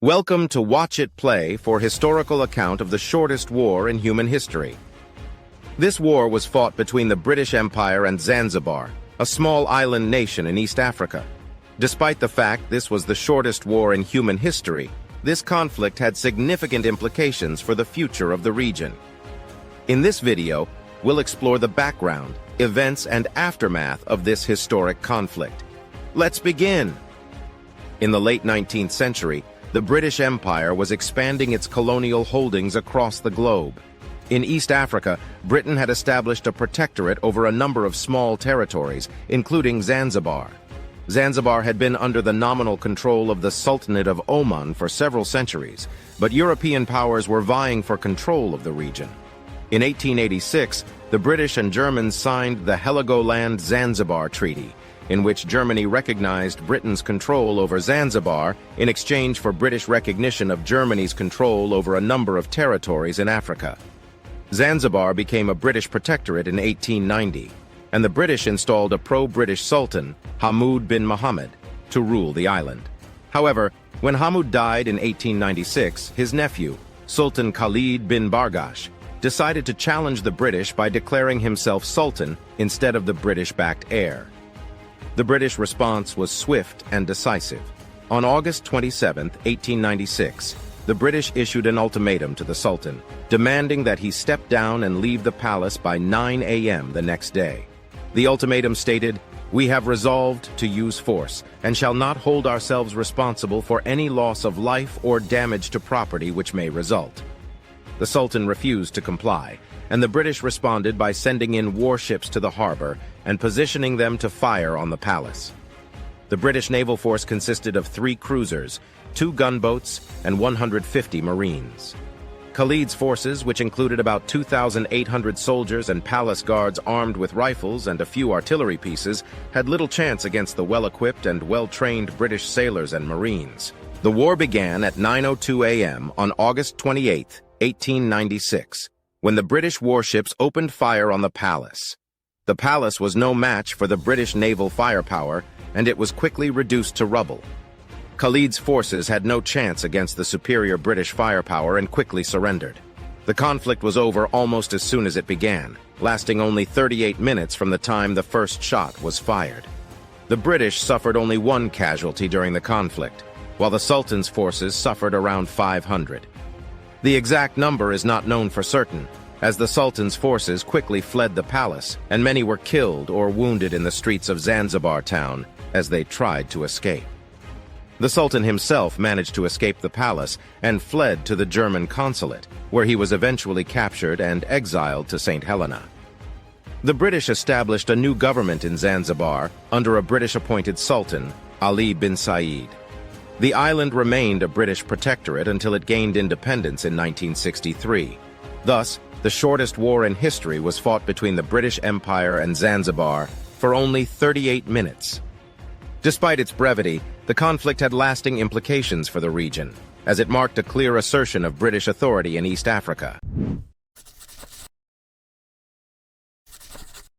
Welcome to Watch It Play for historical account of the shortest war in human history. This war was fought between the British Empire and Zanzibar, a small island nation in East Africa. Despite the fact this was the shortest war in human history, this conflict had significant implications for the future of the region. In this video, we'll explore the background, events, and aftermath of this historic conflict. Let's begin! In the late 19th century, the British Empire was expanding its colonial holdings across the globe. In East Africa, Britain had established a protectorate over a number of small territories, including Zanzibar. Zanzibar had been under the nominal control of the Sultanate of Oman for several centuries, but European powers were vying for control of the region. In 1886, the British and Germans signed the Heligoland-Zanzibar Treaty, in which Germany recognized Britain's control over Zanzibar in exchange for British recognition of Germany's control over a number of territories in Africa. Zanzibar became a British protectorate in 1890, and the British installed a pro-British Sultan, Hamoud bin Mohammed, to rule the island. However, when Hamoud died in 1896, his nephew, Sultan Khalid bin Bargash, decided to challenge the British by declaring himself Sultan instead of the British-backed heir. The British response was swift and decisive. On August 27, 1896, the British issued an ultimatum to the Sultan, demanding that he step down and leave the palace by 9 a.m. the next day. The ultimatum stated, "We have resolved to use force, and shall not hold ourselves responsible for any loss of life or damage to property which may result." The Sultan refused to comply, and the British responded by sending in warships to the harbor and positioning them to fire on the palace. The British naval force consisted of 3 cruisers, 2 gunboats, and 150 Marines. Khalid's forces, which included about 2,800 soldiers and palace guards armed with rifles and a few artillery pieces, had little chance against the well-equipped and well-trained British sailors and Marines. The war began at 9:02 a.m. on August 28, 1896. When the British warships opened fire on the palace. The palace was no match for the British naval firepower, and it was quickly reduced to rubble. Khalid's forces had no chance against the superior British firepower and quickly surrendered. The conflict was over almost as soon as it began, lasting only 38 minutes from the time the first shot was fired. The British suffered only 1 casualty during the conflict, while the Sultan's forces suffered around 500. The exact number is not known for certain, as the Sultan's forces quickly fled the palace, and many were killed or wounded in the streets of Zanzibar town as they tried to escape. The Sultan himself managed to escape the palace and fled to the German consulate, where he was eventually captured and exiled to St. Helena. The British established a new government in Zanzibar under a British-appointed Sultan, Ali bin Said. The island remained a British protectorate until it gained independence in 1963. Thus, the shortest war in history was fought between the British Empire and Zanzibar for only 38 minutes. Despite its brevity, the conflict had lasting implications for the region, as it marked a clear assertion of British authority in East Africa.